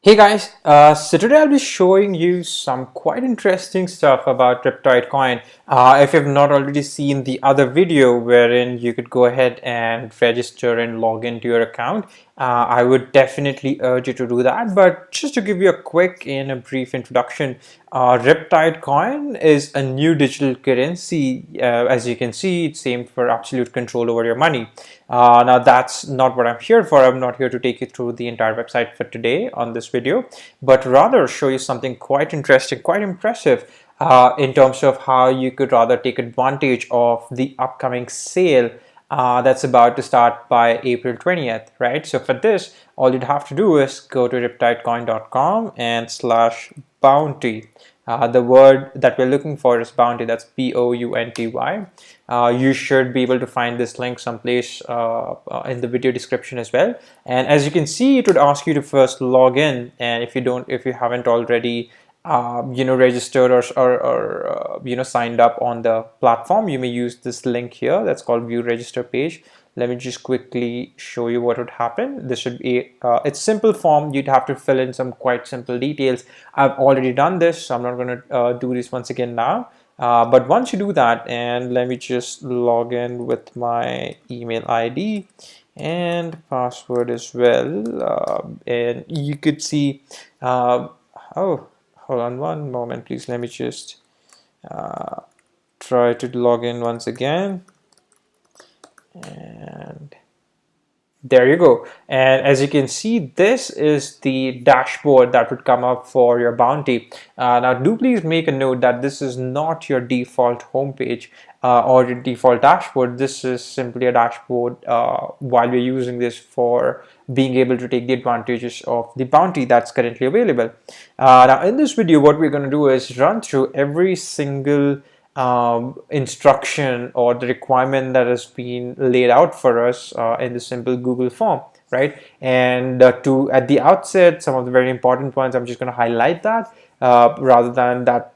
Hey guys, so today I'll be showing you some quite interesting stuff about Riptide Coin. If you've not already seen the other video wherein you could go ahead and register and log into your account, I would definitely urge you to do that. But just to give you a quick and a brief introduction, Riptide Coin is a new digital currency. As you can see, it's aimed for absolute control over your money. Now that's not what I'm here for. I'm not here to take you through the entire website for today on this video, but rather show you something quite interesting, quite impressive in terms of how you could rather take advantage of the upcoming sale that's about to start by April 20th, right? So for this, all you'd have to do is go to riptidecoin.com and /bounty. The word that we're looking for is bounty. That's BOUNTY. You should be able to find this link someplace in the video description as well. And as you can see, it would ask you to first log in. And if you haven't already, registered or signed up on the platform, you may use this link here. That's called View Register Page. Let me just quickly show you what would happen. This should be it's simple form. You'd have to fill in some quite simple details. I've already done this, so I'm not going to do this once again now. But once you do that, and let me just log in with my email ID and password as well. And you could see, oh, hold on one moment, please. Let me just try to log in once again. And there you go. And as you can see, this is the dashboard that would come up for your bounty. Now do please make a note that this is not your default homepage or your default dashboard. This is simply a dashboard while we're using this for being able to take the advantages of the bounty that's currently available. Now in this video, what we're going to do is run through every single instruction or the requirement that has been laid out for us in the simple Google form, right? And at the outset, some of the very important ones, I'm just going to highlight that rather than that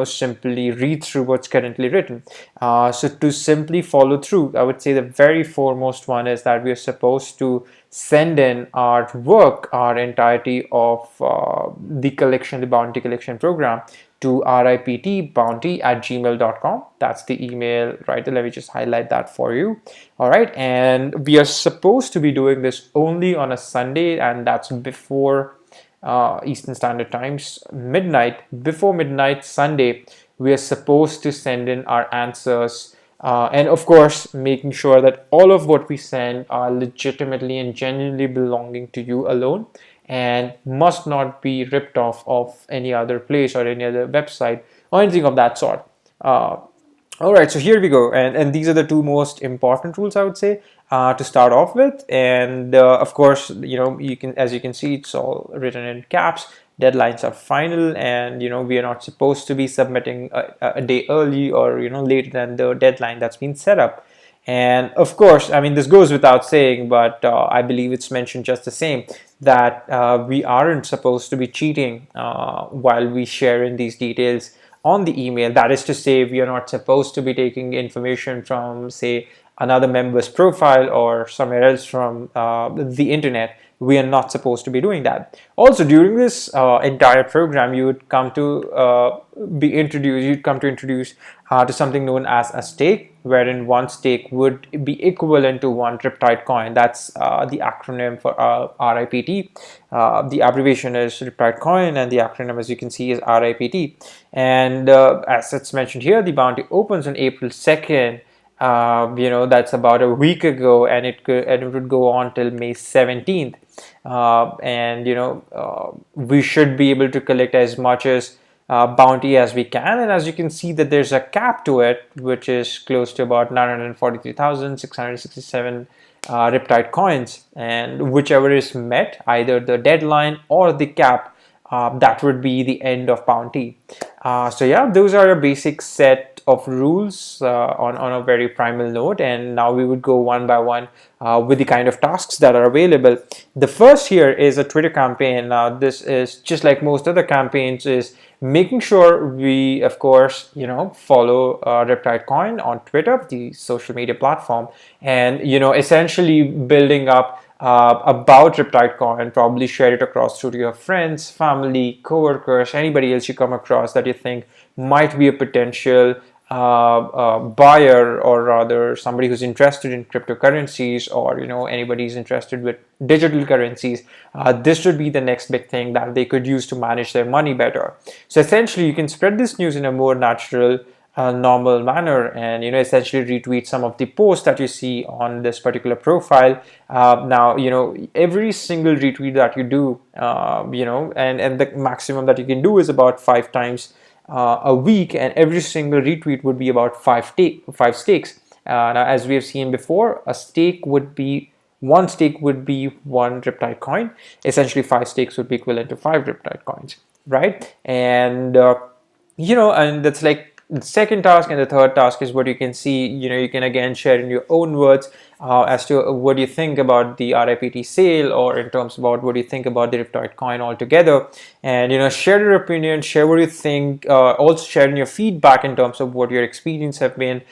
simply read through what's currently written. So to simply follow through, I would say the very foremost one is that we are supposed to send in our work, our entirety of the bounty collection program, to riptbounty@gmail.com. That's the email right there. Let me just highlight that for you. All right, and we are supposed to be doing this only on a Sunday, and that's before Eastern Standard Times, midnight. Before midnight Sunday, we are supposed to send in our answers. And of course, making sure that all of what we send are legitimately and genuinely belonging to you alone, and must not be ripped off of any other place or any other website or anything of that sort. All right, so here we go, and these are the two most important rules, I would say, to start off with. And of course, as you can see, it's all written in caps. Deadlines are final, and we are not supposed to be submitting a day early or later than the deadline that's been set up. And of course, I mean, this goes without saying, but I believe it's mentioned just the same, that we aren't supposed to be cheating while we share in these details on the email. That is to say, we are not supposed to be taking information from, say, another member's profile or somewhere else from the internet. We are not supposed to be doing that. Also, during this entire program, you would come to introduce to something known as a stake, wherein one stake would be equivalent to one Riptide coin. That's the acronym for RIPT. The abbreviation is Riptide Coin, and the acronym, as you can see, is RIPT. And as it's mentioned here, the bounty opens on April 2nd. That's about a week ago, and it would go on till May 17th. We should be able to collect as much as bounty as we can. And as you can see, that there's a cap to it, which is close to about 943,667 Riptide coins, and whichever is met, either the deadline or the cap, that would be the end of bounty. So yeah, those are a basic set of rules on a very primal note, and now we would go one by one with the kind of tasks that are available. The first here is a Twitter campaign. Now this is just like most other campaigns, is making sure we, of course, follow Riptide Coin on Twitter, the social media platform, and essentially building up about Riptide Coin. Probably share it across to your friends, family, coworkers, anybody else you come across that you think might be a potential buyer, or rather somebody who's interested in cryptocurrencies, or anybody who's interested with digital currencies. This would be the next big thing that they could use to manage their money better. So essentially, you can spread this news in a more natural, normal manner, and essentially retweet some of the posts that you see on this particular profile. Now every single retweet that you do, and the maximum that you can do is about 5 times a week, and every single retweet would be about five stakes. Now, as we have seen before, one stake would be one Riptide coin. Essentially, 5 stakes would be equivalent to 5 Riptide coins, right? And and that's like the second task. And the third task is what you can see. You can again share in your own words as to what you think about the RIPT sale, or in terms about what you think about the Riptide coin altogether. And share your opinion, share what you think. Also share in your feedback in terms of what your experience have been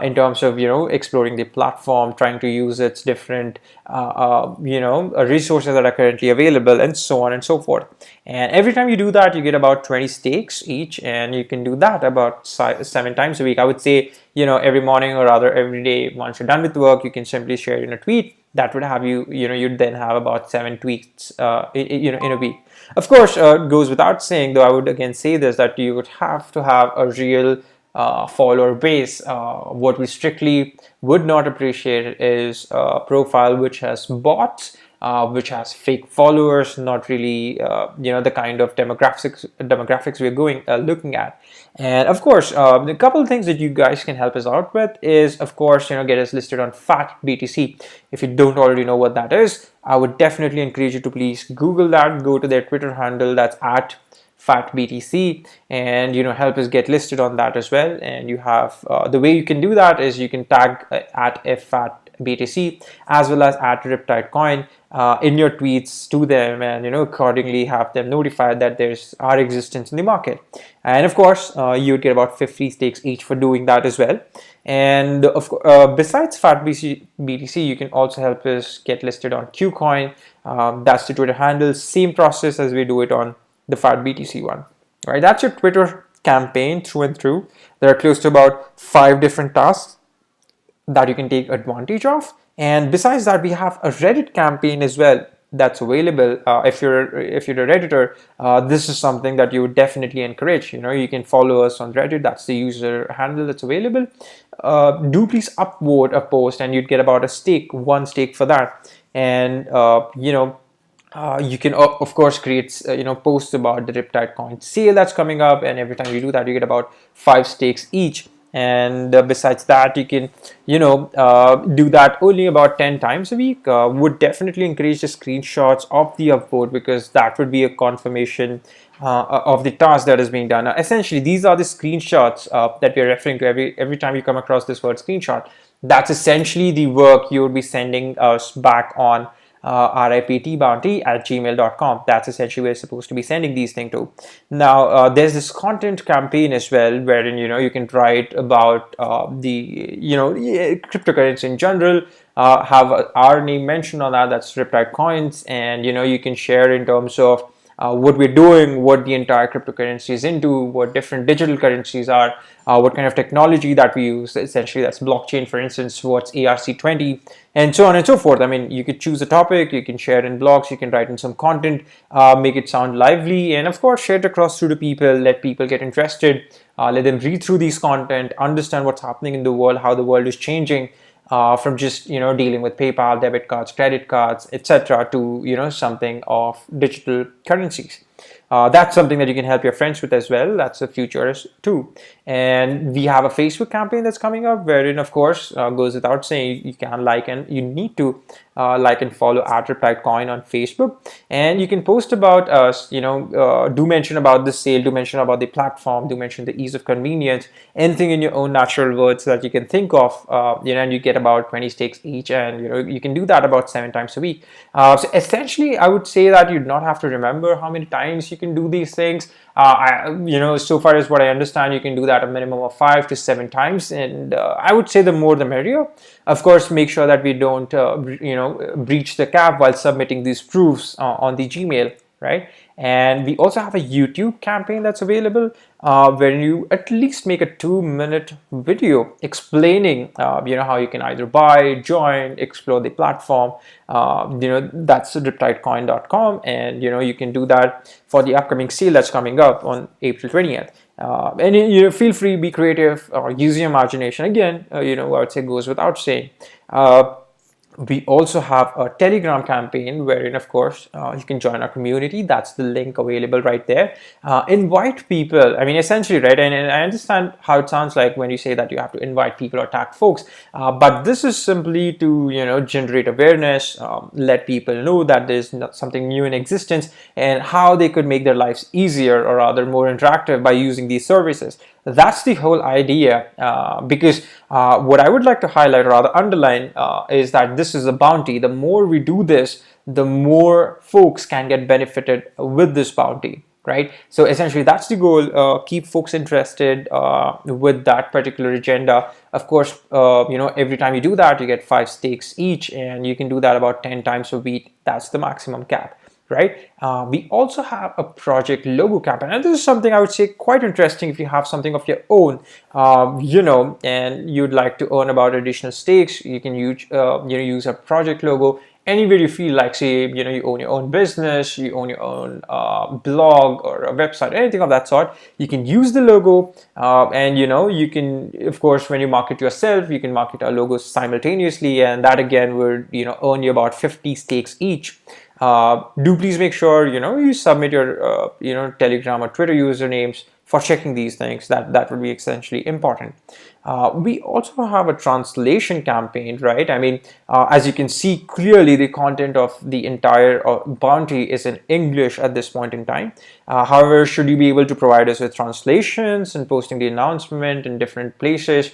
in terms of exploring the platform, trying to use its different resources that are currently available, and so on and so forth. And every time you do that, you get about 20 stakes each, and you can do that about 7 times a week. I would say every morning, or rather every day once you're done with work, you can simply share in a tweet. That would have you'd then have about 7 tweets in a week. Of course, it goes without saying, though I would again say this, that you would have to have a real follower base. What we strictly would not appreciate is a profile which has bots, which has fake followers, not really the kind of demographics we're looking at. And of course, the couple of things that you guys can help us out with is, of course, get us listed on FAT BTC. If you don't already know what that is, I would definitely encourage you to please Google that, go to their Twitter handle, that's at FATBTC, and help us get listed on that as well. And you have the way you can do that is you can tag at FATBTC as well as at Riptide Coin in your tweets to them, and accordingly have them notified that there's our existence in the market. And of course, you would get about 50 stakes each for doing that as well. And besides FATBTC, you can also help us get listed on KuCoin. That's the Twitter handle. Same process as we do it on the FATBTC one. Right, that's your Twitter campaign through and through. There are close to about 5 different tasks that you can take advantage of. And besides that, we have a Reddit campaign as well that's available. If you're a Redditor, this is something that you would definitely encourage. You can follow us on Reddit. That's the user handle that's available. Do please upvote a post, and you'd get about one stake for that. And you can of course create posts about the Riptide coin sale that's coming up, and every time you do that, you get about 5 stakes each. And besides that, you can do that only about 10 times a week. Would definitely encourage the screenshots of the upvote, because that would be a confirmation of the task that is being done. Essentially, these are the screenshots that we're referring to. Every time you come across this word screenshot, that's essentially the work you would be sending us back on RIPT Bounty at gmail.com. That's essentially where you're supposed to be sending these things to. Now, there's this content campaign as well, wherein you can write about the cryptocurrency in general, have our name mentioned on that. That's Riptide Coins, and you can share in terms of what we're doing, what the entire cryptocurrency is into, what different digital currencies are, what kind of technology that we use. Essentially, that's blockchain, for instance, what's ERC20, and so on and so forth. I mean, you could choose a topic, you can share in blogs, you can write in some content, make it sound lively, and of course, share it across to the people, let people get interested, let them read through these content, understand what's happening in the world, how the world is changing. From just dealing with PayPal, debit cards, credit cards, etc., to something of digital currencies. That's something that you can help your friends with as well. That's the future too. And we have a Facebook campaign that's coming up, wherein, of course, goes without saying, you can you need to like and follow at Riptide Coin on Facebook, and you can post about us. Do mention about the sale, do mention about the platform, do mention the ease of convenience, anything in your own natural words that you can think of. And you get about 20 stakes each, and you can do that about 7 times a week. So essentially, I would say that you'd not have to remember how many times you can do these things. So far as what I understand, you can do that a minimum of 5 to 7 times, and I would say the more the merrier. Of course, make sure that we don't breach the cap while submitting these proofs on the Gmail, right? And we also have a YouTube campaign that's available where you at least make a 2-minute video explaining how you can either buy, join, explore the platform. That's riptidecoin.com, and you can do that for the upcoming sale that's coming up on April 20th. And feel free, be creative, use your imagination. Again, I would say goes without saying. We also have a Telegram campaign wherein, of course, you can join our community. That's the link available right there. Invite people. I mean, essentially, right? And I understand how it sounds like when you say that you have to invite people or tag folks. But this is simply to, generate awareness, let people know that there's something new in existence and how they could make their lives easier, or rather more interactive, by using these services. That's the whole idea, because what I would like to highlight, or rather underline, is that this is a bounty. The more we do this, the more folks can get benefited with this bounty, right? So essentially that's the goal. Keep folks interested with that particular agenda. Of course, every time you do that, you get 5 stakes each, and you can do that about 10 times a week. That's the maximum cap. Right? We also have a project logo campaign, and this is something I would say quite interesting if you have something of your own, and you'd like to earn about additional stakes. You can use a project logo anywhere you feel like. Say, you own your own business, you own your own blog or a website, anything of that sort. You can use the logo, and you can, of course, when you market yourself, you can market our logos simultaneously, and that again would earn you about 50 stakes each. Do please make sure you submit your Telegram or Twitter usernames for checking these things. That would be essentially important. We also have a translation campaign, right? I mean, as you can see clearly, the content of the entire bounty is in English at this point in time. However, should you be able to provide us with translations and posting the announcement in different places,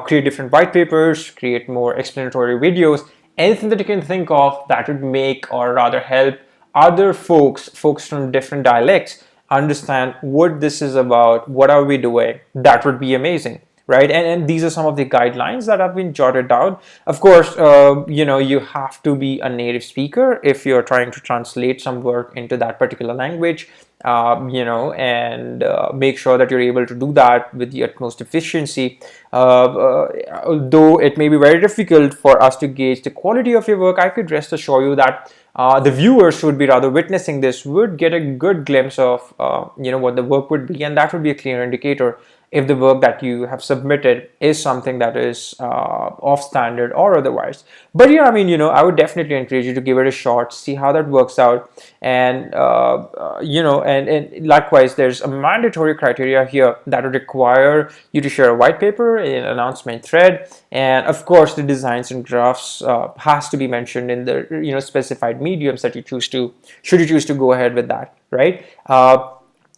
create different white papers, create more explanatory videos, anything that you can think of that would make, or rather help, other folks from different dialects understand what this is about, what are we doing, that would be amazing, right? And these are some of the guidelines that have been jotted down. Of course, you have to be a native speaker if you're trying to translate some work into that particular language. And make sure that you're able to do that with the utmost efficiency. Although it may be very difficult for us to gauge the quality of your work, I could rest assure you that the viewers who would be rather witnessing this would get a good glimpse of what the work would be, and that would be a clear indicator if the work that you have submitted is something that is off standard or otherwise. But yeah, I mean, I would definitely encourage you to give it a shot, see how that works out. And, and likewise, there's a mandatory criteria here that would require you to share a white paper, an announcement thread, and of course, the designs and graphs has to be mentioned in the, specified mediums that you choose to, should you choose to go ahead with that, right?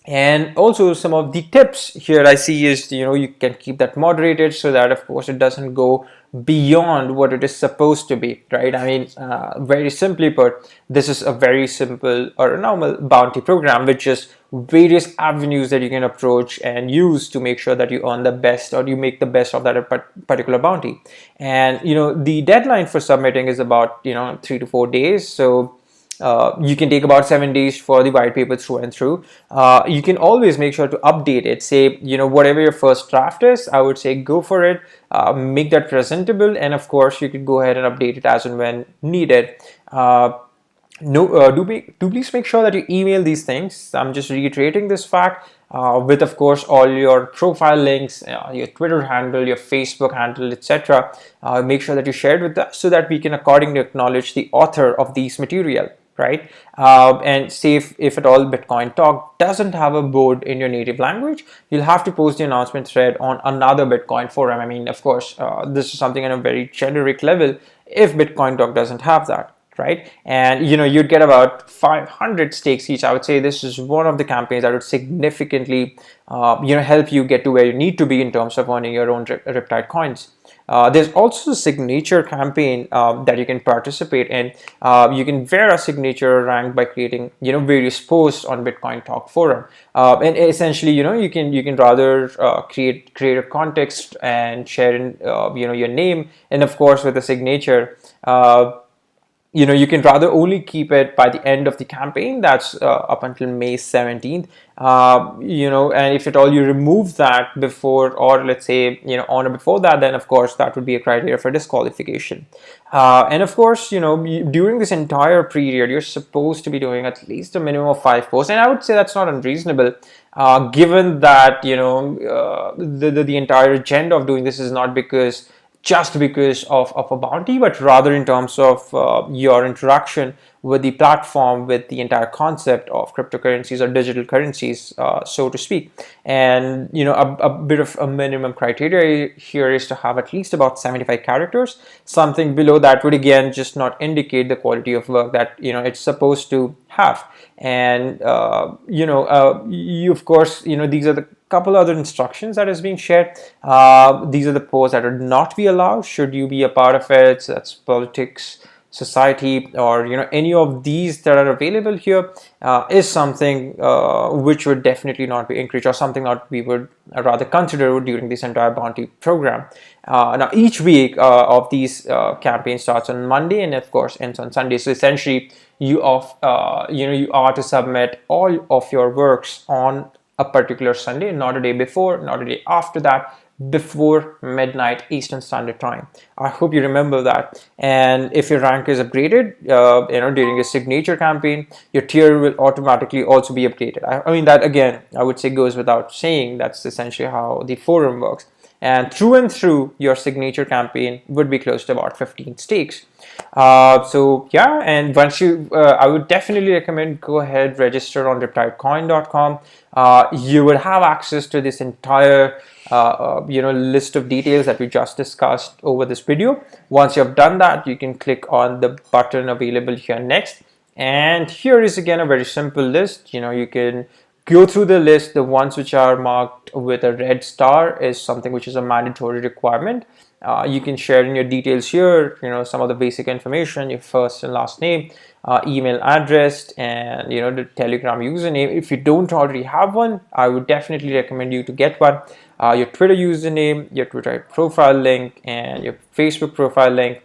And also some of the tips here I see is, you can keep that moderated so that, of course, it doesn't go beyond what it is supposed to be, right? I mean, very simply put, this is a very simple or a normal bounty program with just various avenues that you can approach and use to make sure that you earn the best, or you make the best of that particular bounty. And, the deadline for submitting is about, 3 to 4 days. So you can take about 7 days for the white paper through and through. You can always make sure to update it. Say, whatever your first draft is, I would say go for it, make that presentable, and of course you could go ahead and update it as and when needed. Do please make sure that you email these things. I'm just reiterating this fact, with, of course, all your profile links, your Twitter handle, your Facebook handle, etc. Make sure that you share it with us so that we can accordingly acknowledge the author of these material, right? And say if at all BitCoinTalk doesn't have a board in your native language, you'll have to post the announcement thread on another Bitcoin forum. I mean, of course, this is something on a very generic level if BitCoinTalk doesn't have that, right? And you'd get about 500 stakes each. I would say this is one of the campaigns that would significantly help you get to where you need to be in terms of owning your own Riptide coins. There's also a signature campaign that you can participate in. You can wear a signature rank by creating, various posts on Bitcoin Talk forum. And essentially, you can rather create a context and share in, your name, and of course with a signature. You can rather only keep it by the end of the campaign. That's up until May 17th. And if at all you remove that before, or let's say, on or before that, then of course that would be a criteria for disqualification. And of course, during this entire period, you're supposed to be doing at least a minimum of 5 posts. And I would say that's not unreasonable, given that, the entire agenda of doing this is not just because of a bounty, but rather in terms of your interaction with the platform, with the entire concept of cryptocurrencies or digital currencies, so to speak. And a bit of a minimum criteria here is to have at least about 75 characters. Something below that would again just not indicate the quality of work that it's supposed to have. And you of course, these are the couple other instructions that is being shared. These are the posts that would not be allowed should you be a part of it. So that's politics, society, or any of these that are available here is something which would definitely not be encouraged, or something that we would rather consider during this entire bounty program. Now each week of these campaigns starts on Monday and of course ends on Sunday. So essentially you are to submit all of your works on a particular Sunday, not a day before, not a day after that, before midnight Eastern Standard Time. I hope you remember that. And if your rank is upgraded, during a signature campaign, your tier will automatically also be updated. I mean, that again, I would say goes without saying. That's essentially how the forum works. And through, your signature campaign would be close to about 15 stakes. So yeah, and once I would definitely recommend go ahead, register on Riptidecoin.com. You will have access to this entire list of details that we just discussed over this video. Once you have done that, you can click on the button available here next, and here is again a very simple list. You can go through the list. The ones which are marked with a red star is something which is a mandatory requirement. You can share in your details here, some of the basic information, your first and last name, email address, and the Telegram username. If you don't already have one, I would definitely recommend you to get one. Your Twitter username, your Twitter profile link, and your Facebook profile link.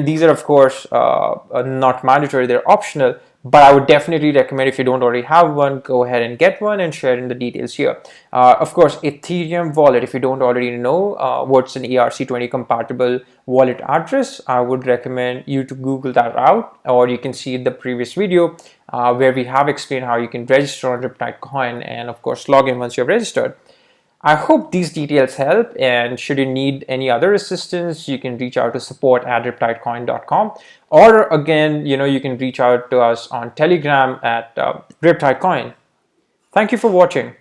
These are of course not mandatory, they're optional, but I would definitely recommend, if you don't already have one, go ahead and get one and share in the details here. Of course, Ethereum wallet, if you don't already know what's an ERC20 compatible wallet address, I would recommend you to Google that out, or you can see the previous video where we have explained how you can register on Riptide Coin and of course log in once you're registered. I hope these details help, and should you need any other assistance, you can reach out to support@riptidecoin.com, or again, you can reach out to us on Telegram at Riptide Coin. Thank you for watching.